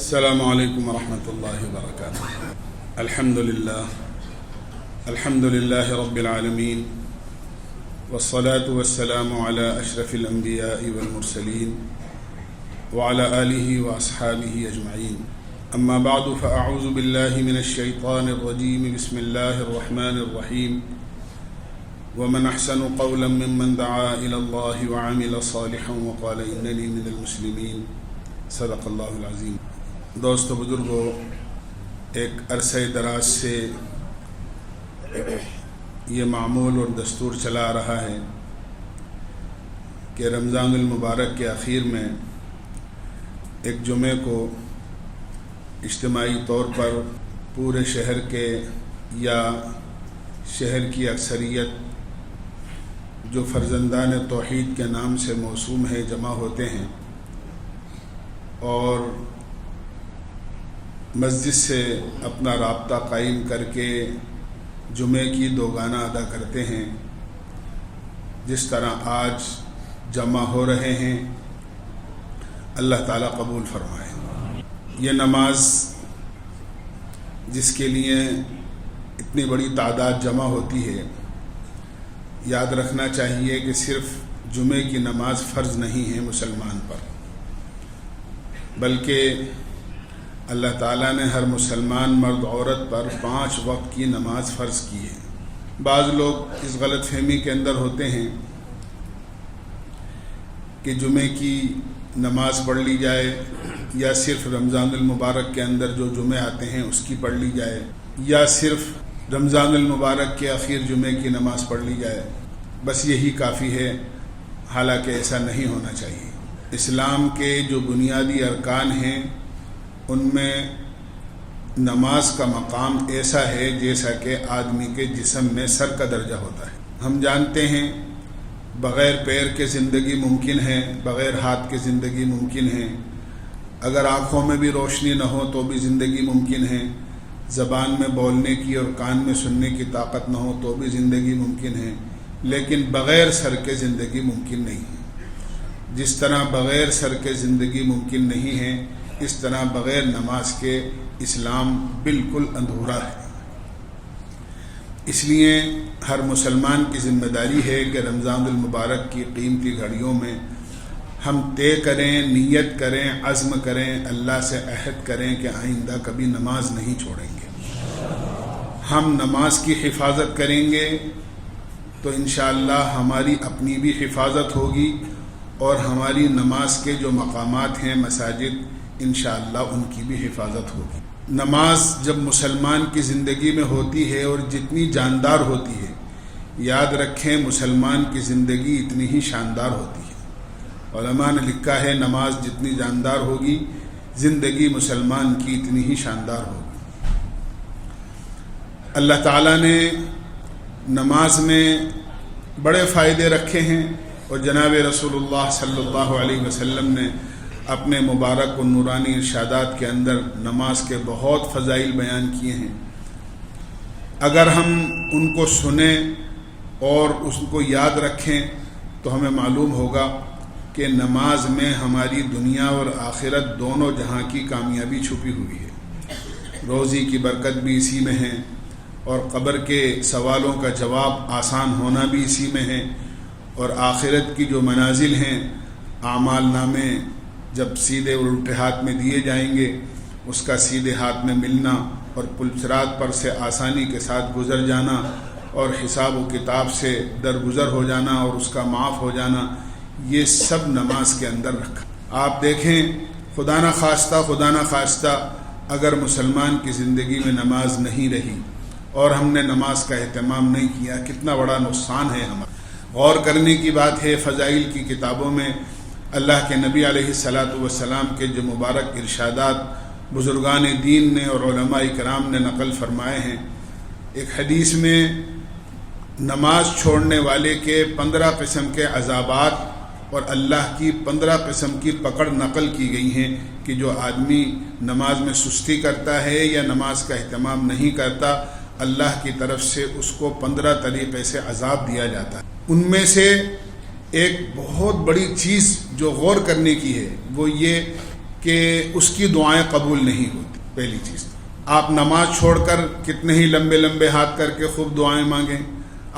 السلام علیکم ورحمۃ اللہ وبرکاتہ۔ الحمد للہ رب العالمین والصلاة والسلام علی اشرف الانبیاء والمرسلین وعلى آلہ واصحابہ اجمعین، اما بعد فاعوذ باللہ من الشیطان الرجیم، بسم اللہ الرحمن الرحیم، ومن احسن قولا ممن دعا الى اللہ وعمل صالحا وقال اننی من المسلمین، صدق اللہ العظیم۔ دوستو بزرگوں، ایک عرصہ دراز سے یہ معمول اور دستور چلا رہا ہے کہ رمضان المبارک کے اخیر میں ایک جمعے کو اجتماعی طور پر پورے شہر کے یا شہر کی اکثریت جو فرزندان توحید کے نام سے موسوم ہے جمع ہوتے ہیں اور مسجد سے اپنا رابطہ قائم کر کے جمعے کی دوگانہ ادا کرتے ہیں۔ جس طرح آج جمع ہو رہے ہیں، اللہ تعالیٰ قبول فرمائے۔ یہ نماز جس کے لیے اتنی بڑی تعداد جمع ہوتی ہے، یاد رکھنا چاہیے کہ صرف جمعے کی نماز فرض نہیں ہے مسلمان پر، بلکہ اللہ تعالیٰ نے ہر مسلمان مرد عورت پر 5 وقت کی نماز فرض کی ہے۔ بعض لوگ اس غلط فہمی کے اندر ہوتے ہیں کہ جمعے کی نماز پڑھ لی جائے یا صرف رمضان المبارک کے اندر جو جمعے آتے ہیں اس کی پڑھ لی جائے یا صرف رمضان المبارک کے اخیر جمعے کی نماز پڑھ لی جائے، بس یہی کافی ہے۔ حالانکہ ایسا نہیں ہونا چاہیے۔ اسلام کے جو بنیادی ارکان ہیں ان میں نماز کا مقام ایسا ہے جیسا کہ آدمی کے جسم میں سر کا درجہ ہوتا ہے۔ ہم جانتے ہیں بغیر پیر کے زندگی ممکن ہے، بغیر ہاتھ کے زندگی ممکن ہے، اگر آنکھوں میں بھی روشنی نہ ہو تو بھی زندگی ممکن ہے، زبان میں بولنے کی اور کان میں سننے کی طاقت نہ ہو تو بھی زندگی ممکن ہے، لیکن بغیر سر کے زندگی ممکن نہیں ہے۔ جس طرح بغیر سر کے زندگی ممکن نہیں ہے، اس طرح بغیر نماز کے اسلام بالکل ادھورا ہے۔ اس لیے ہر مسلمان کی ذمہ داری ہے کہ رمضان المبارک کی قیمتی گھڑیوں میں ہم طے کریں، نیت کریں، عزم کریں، اللہ سے عہد کریں کہ آئندہ کبھی نماز نہیں چھوڑیں گے۔ ہم نماز کی حفاظت کریں گے تو انشاءاللہ ہماری اپنی بھی حفاظت ہوگی اور ہماری نماز کے جو مقامات ہیں مساجد، انشاءاللہ ان کی بھی حفاظت ہوگی۔ نماز جب مسلمان کی زندگی میں ہوتی ہے اور جتنی جاندار ہوتی ہے، یاد رکھیں مسلمان کی زندگی اتنی ہی شاندار ہوتی ہے۔ علماء نے لکھا ہے نماز جتنی جاندار ہوگی، زندگی مسلمان کی اتنی ہی شاندار ہوگی۔ اللہ تعالیٰ نے نماز میں بڑے فائدے رکھے ہیں اور جناب رسول اللہ صلی اللہ علیہ وسلم نے اپنے مبارک و نورانی ارشادات کے اندر نماز کے بہت فضائل بیان کیے ہیں۔ اگر ہم ان کو سنیں اور اس کو یاد رکھیں تو ہمیں معلوم ہوگا کہ نماز میں ہماری دنیا اور آخرت دونوں جہاں کی کامیابی چھپی ہوئی ہے۔ روزی کی برکت بھی اسی میں ہے اور قبر کے سوالوں کا جواب آسان ہونا بھی اسی میں ہے، اور آخرت کی جو منازل ہیں، اعمال نامے جب سیدھے اور الٹے ہاتھ میں دیے جائیں گے، اس کا سیدھے ہاتھ میں ملنا اور پل صراط پر سے آسانی کے ساتھ گزر جانا اور حساب و کتاب سے درگزر ہو جانا اور اس کا معاف ہو جانا، یہ سب نماز کے اندر رکھا۔ آپ دیکھیں خدا نہ خواستہ اگر مسلمان کی زندگی میں نماز نہیں رہی اور ہم نے نماز کا اہتمام نہیں کیا، کتنا بڑا نقصان ہے ہمارا۔ غور کرنے کی بات ہے، فضائل کی کتابوں میں اللہ کے نبی علیہ الصلاۃ والسلام کے جو مبارک ارشادات بزرگان دین نے اور علماء کرام نے نقل فرمائے ہیں۔ ایک حدیث میں نماز چھوڑنے والے کے 15 قسم کے عذابات اور اللہ کی 15 قسم کی پکڑ نقل کی گئی ہیں کہ جو آدمی نماز میں سستی کرتا ہے یا نماز کا اہتمام نہیں کرتا، اللہ کی طرف سے اس کو 15 طریقے سے عذاب دیا جاتا ہے۔ ان میں سے ایک بہت بڑی چیز جو غور کرنے کی ہے وہ یہ کہ اس کی دعائیں قبول نہیں ہوتی. پہلی چیز، آپ نماز چھوڑ کر کتنے ہی لمبے لمبے ہاتھ کر کے خوب دعائیں مانگیں،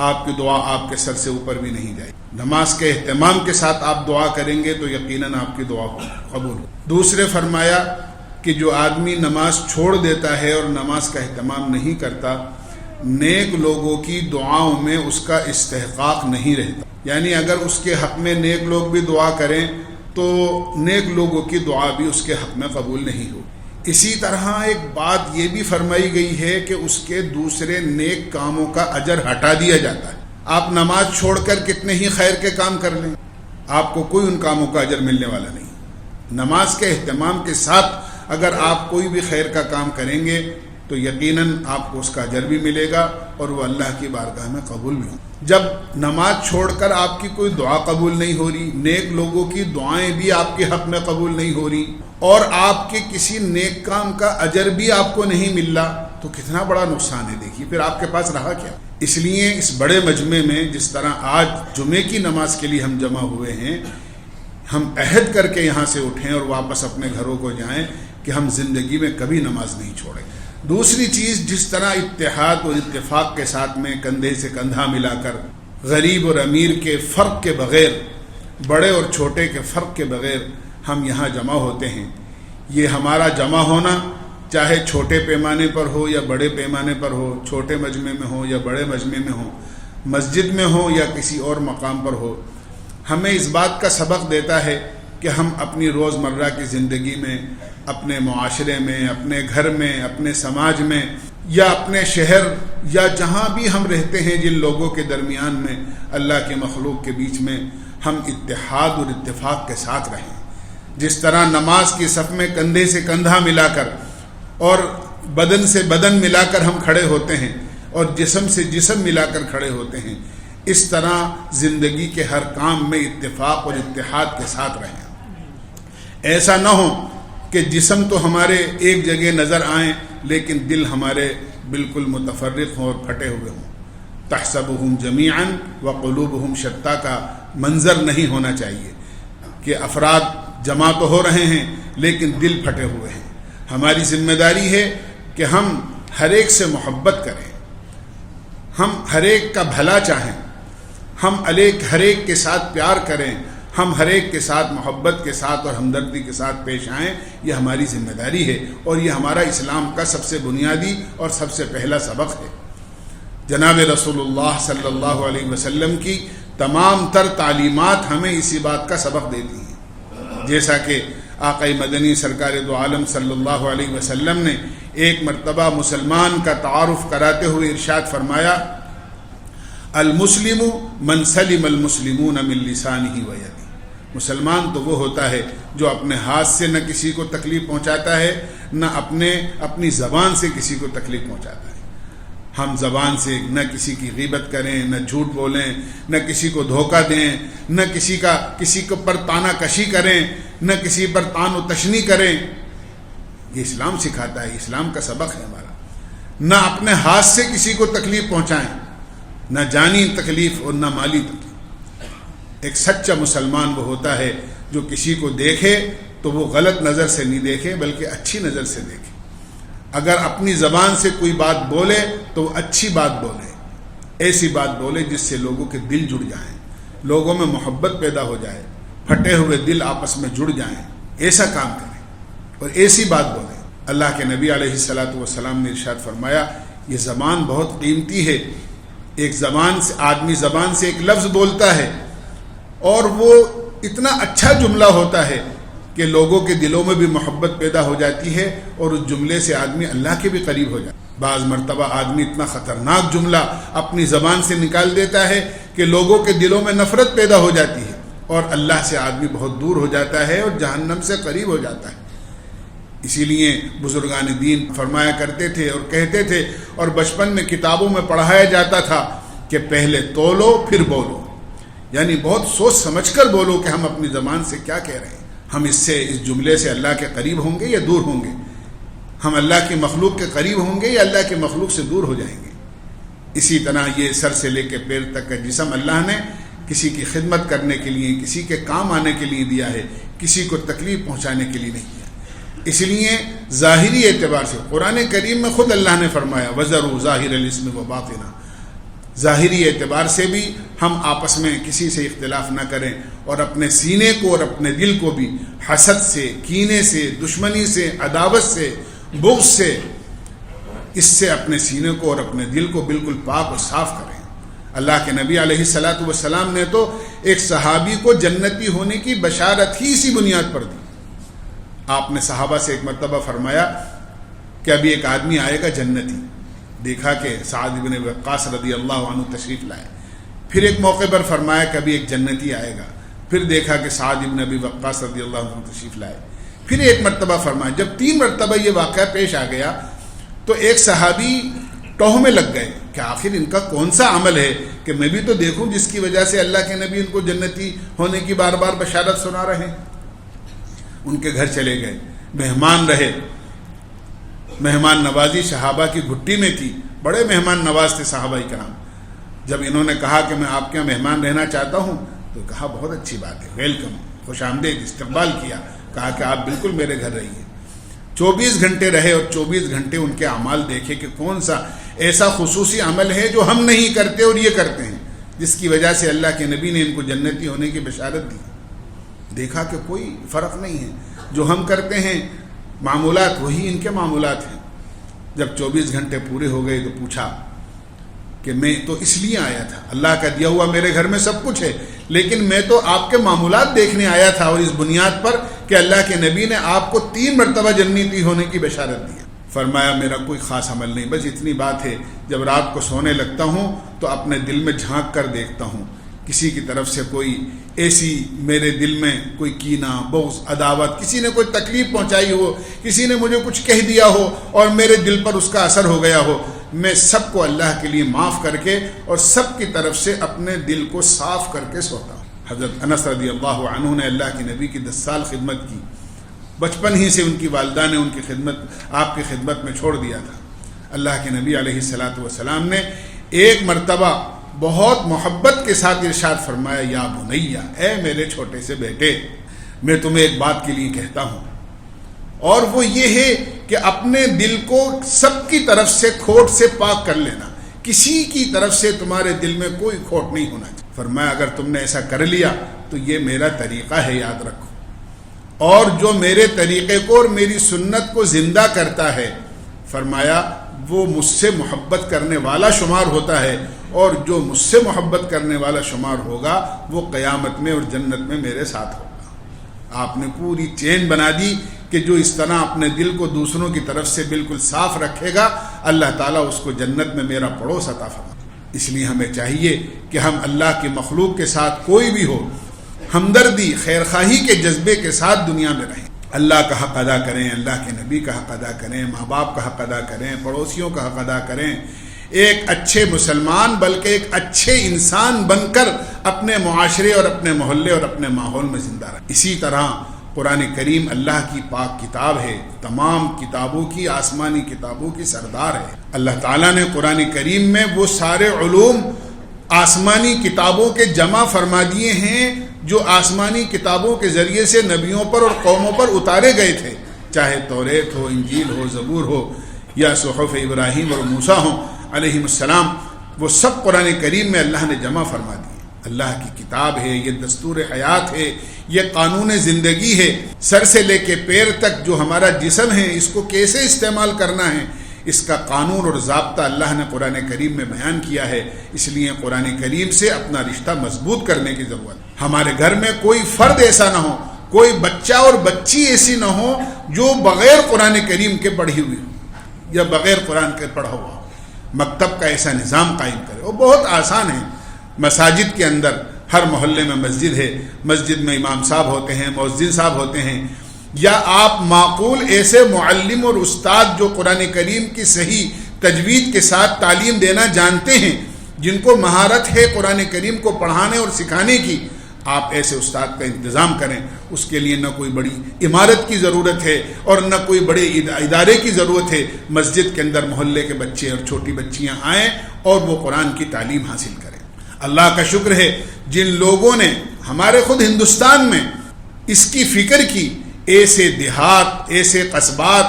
آپ کی دعا آپ کے سر سے اوپر بھی نہیں جائے. نماز کے اہتمام کے ساتھ آپ دعا کریں گے تو یقیناً آپ کی دعا قبول ہو. دوسرے فرمایا کہ جو آدمی نماز چھوڑ دیتا ہے اور نماز کا اہتمام نہیں کرتا، نیک لوگوں کی دعاؤں میں اس کا استحقاق نہیں رہتا. یعنی اگر اس کے حق میں نیک لوگ بھی دعا کریں تو نیک لوگوں کی دعا بھی اس کے حق میں قبول نہیں ہو. اسی طرح ایک بات یہ بھی فرمائی گئی ہے کہ اس کے دوسرے نیک کاموں کا اجر ہٹا دیا جاتا ہے. آپ نماز چھوڑ کر کتنے ہی خیر کے کام کر لیں، آپ کو کوئی ان کاموں کا اجر ملنے والا نہیں. نماز کے اہتمام کے ساتھ اگر آپ کوئی بھی خیر کا کام کریں گے تو یقیناً آپ کو اس کا اجر بھی ملے گا اور وہ اللہ کی بارگاہ میں قبول بھی ہوں. جب نماز چھوڑ کر آپ کی کوئی دعا قبول نہیں ہو رہی، نیک لوگوں کی دعائیں بھی آپ کے حق میں قبول نہیں ہو رہی اور آپ کے کسی نیک کام کا اجر بھی آپ کو نہیں مل رہا، تو کتنا بڑا نقصان ہے. دیکھیے پھر آپ کے پاس رہا کیا. اس لیے اس بڑے مجمع میں جس طرح آج جمعے کی نماز کے لیے ہم جمع ہوئے ہیں، ہم عہد کر کے یہاں سے اٹھیں اور واپس اپنے گھروں کو جائیں کہ ہم زندگی میں کبھی نماز نہیں چھوڑیں. دوسری چیز، جس طرح اتحاد اور اتفاق کے ساتھ میں کندھے سے کندھا ملا کر غریب اور امیر کے فرق کے بغیر، بڑے اور چھوٹے کے فرق کے بغیر ہم یہاں جمع ہوتے ہیں، یہ ہمارا جمع ہونا چاہے چھوٹے پیمانے پر ہو یا بڑے پیمانے پر ہو، چھوٹے مجمع میں ہو یا بڑے مجمع میں ہو، مسجد میں ہو یا کسی اور مقام پر ہو، ہمیں اس بات کا سبق دیتا ہے کہ ہم اپنی روزمرہ کی زندگی میں، اپنے معاشرے میں، اپنے گھر میں، اپنے سماج میں یا اپنے شہر یا جہاں بھی ہم رہتے ہیں، جن لوگوں کے درمیان میں، اللہ کے مخلوق کے بیچ میں، ہم اتحاد اور اتفاق کے ساتھ رہیں. جس طرح نماز کی صف میں کندھے سے کندھا ملا کر اور بدن سے بدن ملا کر ہم کھڑے ہوتے ہیں اور جسم سے جسم ملا کر کھڑے ہوتے ہیں، اس طرح زندگی کے ہر کام میں اتفاق اور اتحاد کے ساتھ رہیں. ایسا نہ ہو کہ جسم تو ہمارے ایک جگہ نظر آئیں لیکن دل ہمارے بالکل متفرق ہوں اور پھٹے ہوئے ہوں. تحسبهم جميعا وقلوبهم شتى کا منظر نہیں ہونا چاہیے کہ افراد جمع تو ہو رہے ہیں لیکن دل پھٹے ہوئے ہیں. ہماری ذمہ داری ہے کہ ہم ہر ایک سے محبت کریں، ہم ہر ایک کا بھلا چاہیں، ہم ہر ایک کے ساتھ پیار کریں، ہم ہر ایک کے ساتھ محبت کے ساتھ اور ہمدردی کے ساتھ پیش آئیں. یہ ہماری ذمہ داری ہے اور یہ ہمارا اسلام کا سب سے بنیادی اور سب سے پہلا سبق ہے. جناب رسول اللہ صلی اللہ علیہ وسلم کی تمام تر تعلیمات ہمیں اسی بات کا سبق دیتی ہیں. جیسا کہ آقا مدنی سرکار دو عالم صلی اللہ علیہ وسلم نے ایک مرتبہ مسلمان کا تعارف کراتے ہوئے ارشاد فرمایا، المسلم من سلم المسلمون من لسانہ و یدہ. مسلمان تو وہ ہوتا ہے جو اپنے ہاتھ سے نہ کسی کو تکلیف پہنچاتا ہے، نہ اپنی زبان سے کسی کو تکلیف پہنچاتا ہے. ہم زبان سے نہ کسی کی غیبت کریں، نہ جھوٹ بولیں، نہ کسی کو دھوکہ دیں، نہ کسی کے پر تانا کشی کریں، نہ کسی پر تان و تشنی کریں. یہ اسلام سکھاتا ہے، اسلام کا سبق ہے ہمارا. نہ اپنے ہاتھ سے کسی کو تکلیف پہنچائیں، نہ جانی تکلیف اور نہ مالی تکلیف. ایک سچا مسلمان وہ ہوتا ہے جو کسی کو دیکھے تو وہ غلط نظر سے نہیں دیکھے بلکہ اچھی نظر سے دیکھے. اگر اپنی زبان سے کوئی بات بولے تو وہ اچھی بات بولے، ایسی بات بولے جس سے لوگوں کے دل جڑ جائیں، لوگوں میں محبت پیدا ہو جائے، پھٹے ہوئے دل آپس میں جڑ جائیں. ایسا کام کریں اور ایسی بات بولیں. اللہ کے نبی علیہ الصلاۃ والسلام نے ارشاد فرمایا، یہ زبان بہت قیمتی ہے. ایک زبان سے آدمی زبان سے ایک لفظ بولتا ہے اور وہ اتنا اچھا جملہ ہوتا ہے کہ لوگوں کے دلوں میں بھی محبت پیدا ہو جاتی ہے اور اس جملے سے آدمی اللہ کے بھی قریب ہو جاتا ہے. بعض مرتبہ آدمی اتنا خطرناک جملہ اپنی زبان سے نکال دیتا ہے کہ لوگوں کے دلوں میں نفرت پیدا ہو جاتی ہے اور اللہ سے آدمی بہت دور ہو جاتا ہے اور جہنم سے قریب ہو جاتا ہے. اسی لیے بزرگان دین فرمایا کرتے تھے اور کہتے تھے اور بچپن میں کتابوں میں پڑھایا جاتا تھا کہ پہلے تولو پھر بولو. یعنی بہت سوچ سمجھ کر بولو کہ ہم اپنی زبان سے کیا کہہ رہے ہیں. ہم اس جملے سے اللہ کے قریب ہوں گے یا دور ہوں گے؟ ہم اللہ کی مخلوق کے قریب ہوں گے یا اللہ کے مخلوق سے دور ہو جائیں گے؟ اسی طرح یہ سر سے لے کے پیر تک کا جسم اللہ نے کسی کی خدمت کرنے کے لیے، کسی کے کام آنے کے لیے دیا ہے، کسی کو تکلیف پہنچانے کے لیے نہیں کیا. اس لیے ظاہری اعتبار سے قرآن کریم میں خود اللہ نے فرمایا وَذَرُوا ظَاهِرَ الْإِثْمِ وَبَاطِنَهُ، ظاہری اعتبار سے بھی ہم آپس میں کسی سے اختلاف نہ کریں، اور اپنے سینے کو اور اپنے دل کو بھی حسد سے، کینے سے، دشمنی سے، عداوت سے، بغض سے، اس سے اپنے سینے کو اور اپنے دل کو بالکل پاک اور صاف کریں۔ اللہ کے نبی علیہ الصلاۃ والسلام نے تو ایک صحابی کو جنتی ہونے کی بشارت ہی اسی بنیاد پر دی۔ آپ نے صحابہ سے ایک مرتبہ فرمایا کہ ابھی ایک آدمی آئے گا جنتی، دیکھا کہ سعد بن وقاص رضی اللہ عنہ تشریف لائے۔ پھر ایک موقع پر فرمایا کہ ابھی ایک جنتی آئے گا، پھر دیکھا کہ سعد بن ابی وقاص رضی اللہ عنہ تشریف لائے۔ پھر ایک مرتبہ فرمایا۔ جب 3 مرتبہ یہ واقعہ پیش آ گیا تو ایک صحابی ٹوہ میں لگ گئے کہ آخر ان کا کون سا عمل ہے کہ میں بھی تو دیکھوں جس کی وجہ سے اللہ کے نبی ان کو جنتی ہونے کی بار بار بشارت سنا رہے ہیں۔ ان کے گھر چلے گئے، مہمان رہے، مہمان نوازی صحابہ کی گھٹی میں تھی، بڑے مہمان نواز تھے صحابہ کرام۔ جب انہوں نے کہا کہ میں آپ کے یہاں مہمان رہنا چاہتا ہوں تو کہا بہت اچھی بات ہے، ویلکم، خوش آمدید، استقبال کیا، کہا کہ آپ بالکل میرے گھر رہیے۔ 24 گھنٹے رہے اور 24 گھنٹے ان کے اعمال دیکھے کہ کون سا ایسا خصوصی عمل ہے جو ہم نہیں کرتے اور یہ کرتے ہیں، جس کی وجہ سے اللہ کے نبی نے ان کو جنتی ہونے کی بشارت دی۔ دیکھا کہ کوئی فرق نہیں ہے، جو ہم کرتے ہیں معمولات وہی ان کے معمولات ہیں۔ جب 24 گھنٹے پورے ہو گئے تو پوچھا کہ میں تو اس لیے آیا تھا، اللہ کا دیا ہوا میرے گھر میں سب کچھ ہے، لیکن میں تو آپ کے معمولات دیکھنے آیا تھا، اور اس بنیاد پر کہ اللہ کے نبی نے آپ کو 3 مرتبہ جنتی ہونے کی بشارت دی۔ فرمایا میرا کوئی خاص عمل نہیں، بس اتنی بات ہے، جب رات کو سونے لگتا ہوں تو اپنے دل میں جھانک کر دیکھتا ہوں، کسی کی طرف سے کوئی ایسی میرے دل میں کوئی کینہ، بغض، عداوت، کسی نے کوئی تکلیف پہنچائی ہو، کسی نے مجھے کچھ کہہ دیا ہو اور میرے دل پر اس کا اثر ہو گیا ہو، میں سب کو اللہ کے لیے معاف کر کے اور سب کی طرف سے اپنے دل کو صاف کر کے سوتا ہوں۔ حضرت انس رضی اللہ عنہ نے اللہ کے نبی کی 10 سال خدمت کی، بچپن ہی سے ان کی والدہ نے ان کی خدمت آپ کی خدمت میں چھوڑ دیا تھا۔ اللہ کے نبی علیہ الصلاۃ والسلام نے ایک مرتبہ بہت محبت کے ساتھ ارشاد فرمایا، یا بنیا، اے میرے چھوٹے سے بیٹے، میں تمہیں ایک بات کے لیے کہتا ہوں، اور وہ یہ ہے کہ اپنے دل کو سب کی طرف سے کھوٹ سے پاک کر لینا، کسی کی طرف سے تمہارے دل میں کوئی کھوٹ نہیں ہونا چاہیے۔ فرمایا اگر تم نے ایسا کر لیا تو یہ میرا طریقہ ہے، یاد رکھو، اور جو میرے طریقے کو اور میری سنت کو زندہ کرتا ہے، فرمایا وہ مجھ سے محبت کرنے والا شمار ہوتا ہے، اور جو مجھ سے محبت کرنے والا شمار ہوگا وہ قیامت میں اور جنت میں میرے ساتھ ہوگا۔ آپ نے پوری چین بنا دی کہ جو اس طرح اپنے دل کو دوسروں کی طرف سے بالکل صاف رکھے گا، اللہ تعالیٰ اس کو جنت میں میرا پڑوس عطا فرمائے۔ اس لیے ہمیں چاہیے کہ ہم اللہ کی مخلوق کے ساتھ کوئی بھی ہو، ہمدردی، خیرخواہی کے جذبے کے ساتھ دنیا میں رہیں، اللہ کا حق ادا کریں، اللہ کے نبی کا حق ادا کریں، ماں باپ کا حق ادا کریں، پڑوسیوں کا حق ادا کریں، ایک اچھے مسلمان بلکہ ایک اچھے انسان بن کر اپنے معاشرے اور اپنے محلے اور اپنے ماحول میں زندہ رہیں۔ اسی طرح قرآن کریم اللہ کی پاک کتاب ہے، تمام کتابوں کی، آسمانی کتابوں کی سردار ہے۔ اللہ تعالیٰ نے قرآن کریم میں وہ سارے علوم آسمانی کتابوں کے جمع فرما دیے ہیں جو آسمانی کتابوں کے ذریعے سے نبیوں پر اور قوموں پر اتارے گئے تھے، چاہے توریت ہو، انجیل ہو، زبور ہو، یا صحف ابراہیم اور موسیٰ ہوں علیہم السلام، وہ سب قرآن کریم میں اللہ نے جمع فرما دیے۔ اللہ کی کتاب ہے، یہ دستور حیات ہے، یہ قانون زندگی ہے، سر سے لے کے پیر تک جو ہمارا جسم ہے اس کو کیسے استعمال کرنا ہے، اس کا قانون اور ضابطہ اللہ نے قرآن کریم میں بیان کیا ہے۔ اس لیے قرآن کریم سے اپنا رشتہ مضبوط کرنے کی ضرورت ہے۔ ہمارے گھر میں کوئی فرد ایسا نہ ہو، کوئی بچہ اور بچی ایسی نہ ہو جو بغیر قرآن کریم کے پڑھی ہوئی ہو یا بغیر قرآن کے پڑھا ہوا ہو۔ مکتب کا ایسا نظام قائم کرے، وہ بہت آسان ہے۔ مساجد کے اندر ہر محلے میں مسجد ہے، مسجد میں امام صاحب ہوتے ہیں، مؤذن صاحب ہوتے ہیں، یا آپ معقول ایسے معلم اور استاد جو قرآن کریم کی صحیح تجوید کے ساتھ تعلیم دینا جانتے ہیں، جن کو مہارت ہے قرآن کریم کو پڑھانے اور سکھانے کی، آپ ایسے استاد کا انتظام کریں۔ اس کے لیے نہ کوئی بڑی عمارت کی ضرورت ہے اور نہ کوئی بڑے ادارے کی ضرورت ہے۔ مسجد کے اندر محلے کے بچے اور چھوٹی بچیاں آئیں اور وہ قرآن کی تعلیم حاصل کریں۔ اللہ کا شکر ہے جن لوگوں نے ہمارے خود ہندوستان میں اس کی فکر کی ایسے دیہات، ایسے قصبات،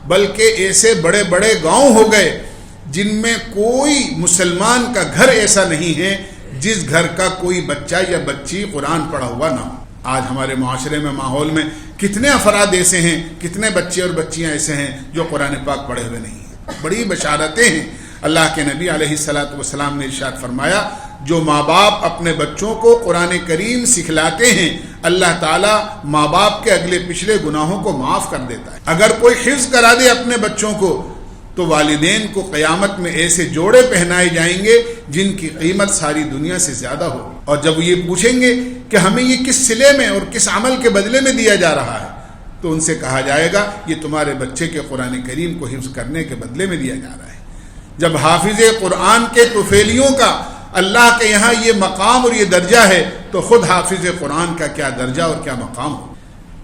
بلکہ ایسے بڑے بڑے گاؤں ہو گئے جن میں کوئی مسلمان کا گھر ایسا نہیں ہے جس گھر کا کوئی بچہ یا بچی قرآن پڑھا ہوا نہ ہو۔ آج ہمارے معاشرے میں، ماحول میں کتنے افراد ایسے ہیں، کتنے بچے اور بچیاں ایسے ہیں جو قرآن پاک پڑھے ہوئے نہیں ہیں۔ بڑی بشارتیں ہیں۔ اللہ کے نبی علیہ الصلاۃ والسلام نے ارشاد فرمایا، جو ماں باپ اپنے بچوں کو قرآن کریم سکھلاتے ہیں، اللہ تعالیٰ ماں باپ کے اگلے پچھلے گناہوں کو معاف کر دیتا ہے۔ اگر کوئی حفظ کرا دے اپنے بچوں کو تو والدین کو قیامت میں ایسے جوڑے پہنائے جائیں گے جن کی قیمت ساری دنیا سے زیادہ ہوگی۔ اور جب یہ پوچھیں گے کہ ہمیں یہ کس صلے میں اور کس عمل کے بدلے میں دیا جا رہا ہے، تو ان سے کہا جائے گا یہ تمہارے بچے کے قرآن کریم کو حفظ کرنے کے بدلے میں دیا جا رہا ہے۔ جب حافظ قرآن کے طفیلیوں کا اللہ کے یہاں یہ مقام اور یہ درجہ ہے تو خود حافظ قرآن کا کیا درجہ اور کیا مقام ہو۔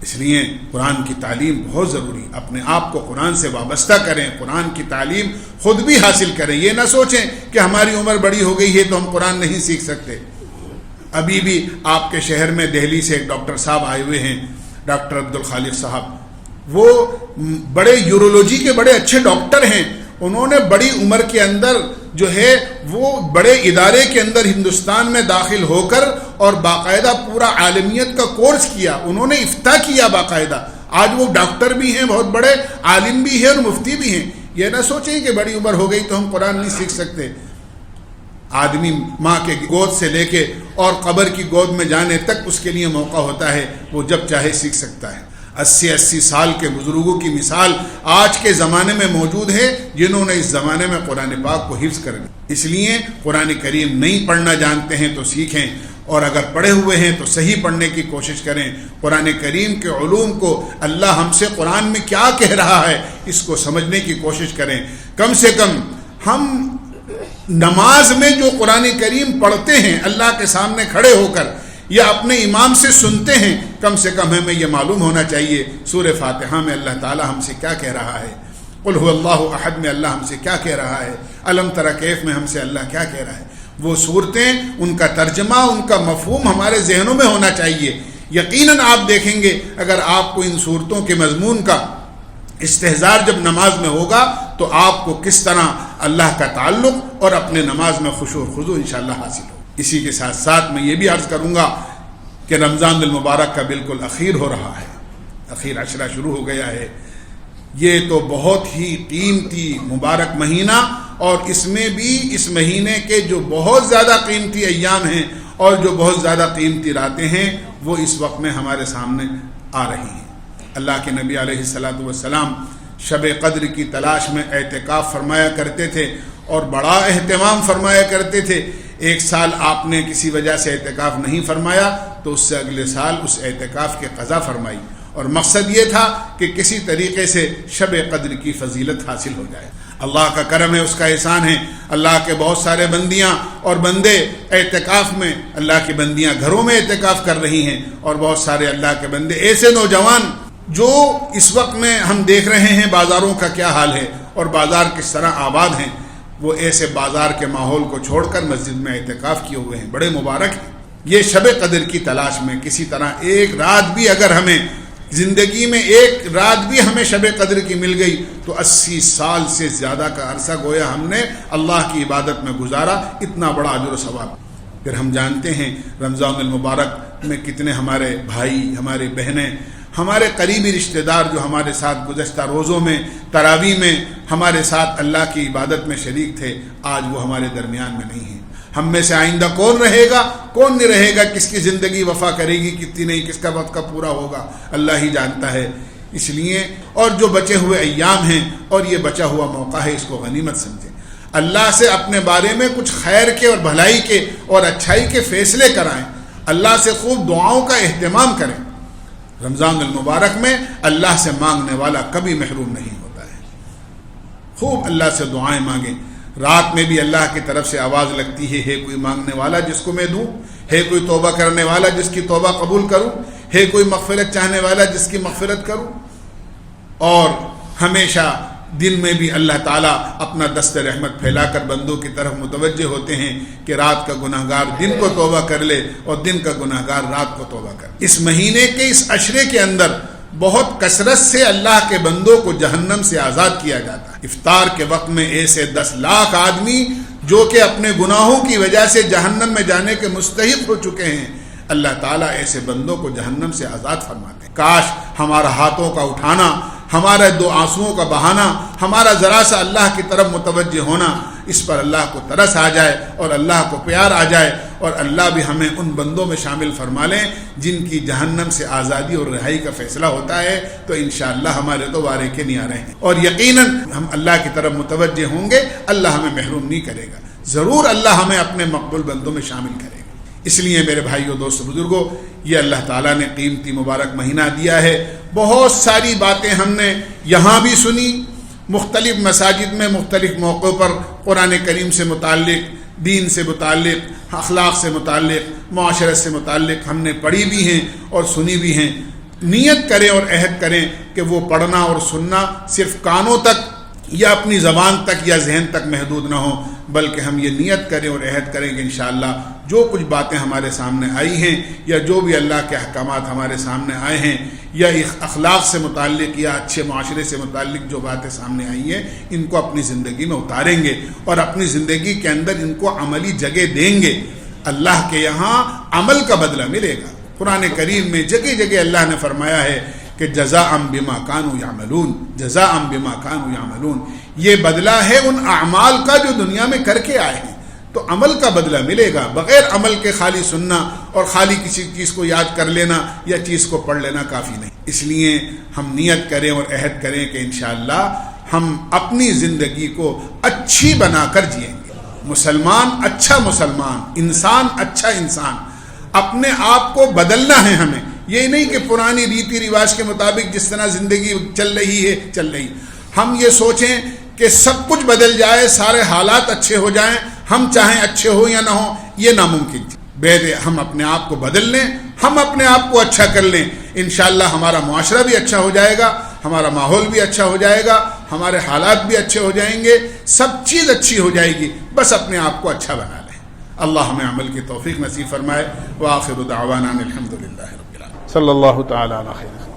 اس لیے قرآن کی تعلیم بہت ضروری، اپنے آپ کو قرآن سے وابستہ کریں، قرآن کی تعلیم خود بھی حاصل کریں۔ یہ نہ سوچیں کہ ہماری عمر بڑی ہو گئی ہے تو ہم قرآن نہیں سیکھ سکتے۔ ابھی بھی آپ کے شہر میں دہلی سے ایک ڈاکٹر صاحب آئے ہوئے ہیں، ڈاکٹر عبدالخالق صاحب، وہ بڑے یورولوجی کے بڑے اچھے ڈاکٹر ہیں۔ انہوں نے بڑی عمر کے اندر جو ہے وہ بڑے ادارے کے اندر ہندوستان میں داخل ہو کر اور باقاعدہ پورا عالمیت کا کورس کیا، انہوں نے افتاء کیا باقاعدہ۔ آج وہ ڈاکٹر بھی ہیں، بہت بڑے عالم بھی ہیں اور مفتی بھی ہیں۔ یہ نہ سوچیں کہ بڑی عمر ہو گئی تو ہم قرآن نہیں سیکھ سکتے۔ آدمی ماں کے گود سے لے کے اور قبر کی گود میں جانے تک اس کے لیے موقع ہوتا ہے، وہ جب چاہے سیکھ سکتا ہے۔ 80 سال کے بزرگوں کی مثال آج کے زمانے میں موجود ہے جنہوں نے اس زمانے میں قرآن پاک کو حفظ کر لیا۔ اس لیے قرآن کریم نہیں پڑھنا جانتے ہیں تو سیکھیں، اور اگر پڑھے ہوئے ہیں تو صحیح پڑھنے کی کوشش کریں۔ قرآن کریم کے علوم کو اللہ ہم سے قرآن میں کیا کہہ رہا ہے اس کو سمجھنے کی کوشش کریں۔ کم سے کم ہم نماز میں جو قرآن کریم پڑھتے ہیں اللہ کے سامنے کھڑے ہو کر یا اپنے امام سے سنتے ہیں، کم سے کم ہمیں یہ معلوم ہونا چاہیے سورہ فاتحہ میں اللہ تعالیٰ ہم سے کیا کہہ رہا ہے، قل هو اللہ احد میں اللہ ہم سے کیا کہہ رہا ہے، الم تر کیف میں ہم سے اللہ کیا کہہ رہا ہے۔ وہ صورتیں، ان کا ترجمہ، ان کا مفہوم ہمارے ذہنوں میں ہونا چاہیے۔ یقیناً آپ دیکھیں گے اگر آپ کو ان صورتوں کے مضمون کا استحضار جب نماز میں ہوگا تو آپ کو کس طرح اللہ کا تعلق اور اپنے نماز میں خشوع و خضوع انشاءاللہ حاصل ہو۔ اسی کے ساتھ ساتھ میں یہ بھی عرض کروں گا کہ رمضان المبارک کا بالکل اخیر ہو رہا ہے، اخیر عشرہ شروع ہو گیا ہے۔ یہ تو بہت ہی قیمتی مبارک مہینہ، اور اس میں بھی اس مہینے کے جو بہت زیادہ قیمتی ایام ہیں اور جو بہت زیادہ قیمتی راتیں ہیں وہ اس وقت میں ہمارے سامنے آ رہی ہیں۔ اللہ کے نبی علیہ الصلاۃ والسلام شب قدر کی تلاش میں اعتکاف فرمایا کرتے تھے اور بڑا اہتمام فرمایا کرتے تھے۔ ایک سال آپ نے کسی وجہ سے اعتکاف نہیں فرمایا تو اس سے اگلے سال اس اعتکاف کی قضا فرمائی، اور مقصد یہ تھا کہ کسی طریقے سے شب قدر کی فضیلت حاصل ہو جائے۔ اللہ کا کرم ہے، اس کا احسان ہے، اللہ کے بہت سارے بندیاں اور بندے اعتکاف میں، اللہ کی بندیاں گھروں میں اعتکاف کر رہی ہیں، اور بہت سارے اللہ کے بندے ایسے نوجوان جو اس وقت میں ہم دیکھ رہے ہیں بازاروں کا کیا حال ہے اور بازار کس طرح آباد ہیں، وہ ایسے بازار کے ماحول کو چھوڑ کر مسجد میں اعتکاف کیے ہوئے ہیں، بڑے مبارک ہیں۔ یہ شب قدر کی تلاش میں کسی طرح ایک رات بھی اگر ہمیں زندگی میں ایک رات بھی ہمیں شب قدر کی مل گئی تو 80 سال سے زیادہ کا عرصہ گویا ہم نے اللہ کی عبادت میں گزارا، اتنا بڑا اجر و ثواب۔ پھر ہم جانتے ہیں رمضان المبارک میں کتنے ہمارے بھائی، ہماری بہنیں، ہمارے قریبی رشتہ دار جو ہمارے ساتھ گزشتہ روزوں میں، تراویح میں ہمارے ساتھ اللہ کی عبادت میں شریک تھے، آج وہ ہمارے درمیان میں نہیں ہیں۔ ہم میں سے آئندہ کون رہے گا، کون نہیں رہے گا، کس کی زندگی وفا کرے گی، کتنی نہیں، کس کا وقت کا پورا ہوگا، اللہ ہی جانتا ہے۔ اس لیے اور جو بچے ہوئے ایام ہیں اور یہ بچا ہوا موقع ہے، اس کو غنیمت سمجھیں۔ اللہ سے اپنے بارے میں کچھ خیر کے اور بھلائی کے اور اچھائی کے فیصلے کرائیں، اللہ سے خوب دعاؤں کا اہتمام کریں۔ رمضان المبارک میں اللہ سے مانگنے والا کبھی محروم نہیں ہوتا ہے۔ خوب اللہ سے دعائیں مانگیں۔ رات میں بھی اللہ کی طرف سے آواز لگتی ہے کوئی مانگنے والا جس کو میں دوں، ہے کوئی توبہ کرنے والا جس کی توبہ قبول کروں، ہے کوئی مغفرت چاہنے والا جس کی مغفرت کروں۔ اور ہمیشہ دن میں بھی اللہ تعالیٰ اپنا دست رحمت پھیلا کر بندوں کی طرف متوجہ ہوتے ہیں کہ رات کا گناہگار دن کو توبہ کر لے اور دن کا گناہگار رات کو توبہ کر۔ اس مہینے کے اس عشرے کے اندر بہت کثرت سے اللہ کے بندوں کو جہنم سے آزاد کیا جاتا ہے۔ افطار کے وقت میں ایسے 10 لاکھ آدمی جو کہ اپنے گناہوں کی وجہ سے جہنم میں جانے کے مستحق ہو چکے ہیں، اللہ تعالیٰ ایسے بندوں کو جہنم سے آزاد فرماتے ہیں۔ کاش ہمارا ہاتھوں کا اٹھانا، ہمارا 2 آنسوؤں کا بہانا، ہمارا ذرا سا اللہ کی طرف متوجہ ہونا، اس پر اللہ کو ترس آ جائے اور اللہ کو پیار آ جائے، اور اللہ بھی ہمیں ان بندوں میں شامل فرما لیں جن کی جہنم سے آزادی اور رہائی کا فیصلہ ہوتا ہے۔ تو انشاءاللہ ہمارے تو وارے کے نہیں آ رہے ہیں، اور یقیناً ہم اللہ کی طرف متوجہ ہوں گے، اللہ ہمیں محروم نہیں کرے گا، ضرور اللہ ہمیں اپنے مقبول بندوں میں شامل کرے گا۔ اس لیے میرے بھائیوں، دوستو، بزرگوں، یہ اللہ تعالیٰ نے قیمتی مبارک مہینہ دیا ہے۔ بہت ساری باتیں ہم نے یہاں بھی سنی، مختلف مساجد میں مختلف موقعوں پر قرآن کریم سے متعلق، دین سے متعلق، اخلاق سے متعلق، معاشرت سے متعلق ہم نے پڑھی بھی ہیں اور سنی بھی ہیں۔ نیت کریں اور عہد کریں کہ وہ پڑھنا اور سننا صرف کانوں تک یا اپنی زبان تک یا ذہن تک محدود نہ ہو، بلکہ ہم یہ نیت کریں اور عہد کریں کہ انشاءاللہ جو کچھ باتیں ہمارے سامنے آئی ہیں یا جو بھی اللہ کے احکامات ہمارے سامنے آئے ہیں یا اخلاق سے متعلق یا اچھے معاشرے سے متعلق جو باتیں سامنے آئی ہیں، ان کو اپنی زندگی میں اتاریں گے اور اپنی زندگی کے اندر ان کو عملی جگہ دیں گے۔ اللہ کے یہاں عمل کا بدلہ ملے گا۔ قرآن کریم میں جگہ جگہ اللہ نے فرمایا ہے کہ جزاء بما کانوا یعملون، جزاء بما کانوا یعملون، یہ بدلہ ہے ان اعمال کا جو دنیا میں کر کے آئے ہیں۔ تو عمل کا بدلہ ملے گا، بغیر عمل کے خالی سننا اور خالی کسی چیز کو یاد کر لینا یا چیز کو پڑھ لینا کافی نہیں۔ اس لیے ہم نیت کریں اور عہد کریں کہ انشاءاللہ ہم اپنی زندگی کو اچھی بنا کر جئیں گے۔ مسلمان اچھا مسلمان، انسان اچھا انسان، اپنے آپ کو بدلنا ہے ہمیں۔ یہ نہیں کہ پرانی ریتی رواج کے مطابق جس طرح زندگی چل رہی ہے چل رہی، ہم یہ سوچیں کہ سب کچھ بدل جائے، سارے حالات اچھے ہو جائیں، ہم چاہیں اچھے ہو یا نہ ہو، یہ ناممکن ہے۔ ہم اپنے آپ کو بدل لیں، ہم اپنے آپ کو اچھا کر لیں، انشاءاللہ ہمارا معاشرہ بھی اچھا ہو جائے گا، ہمارا ماحول بھی اچھا ہو جائے گا، ہمارے حالات بھی اچھے ہو جائیں گے، سب چیز اچھی ہو جائے گی، بس اپنے آپ کو اچھا بنا لیں۔ اللہ ہمیں عمل کی توفیق نصیب فرمائے۔ وآخر دعوانا الحمدللہ رب العالمین۔ صلی اللہ تعالی علی خیر۔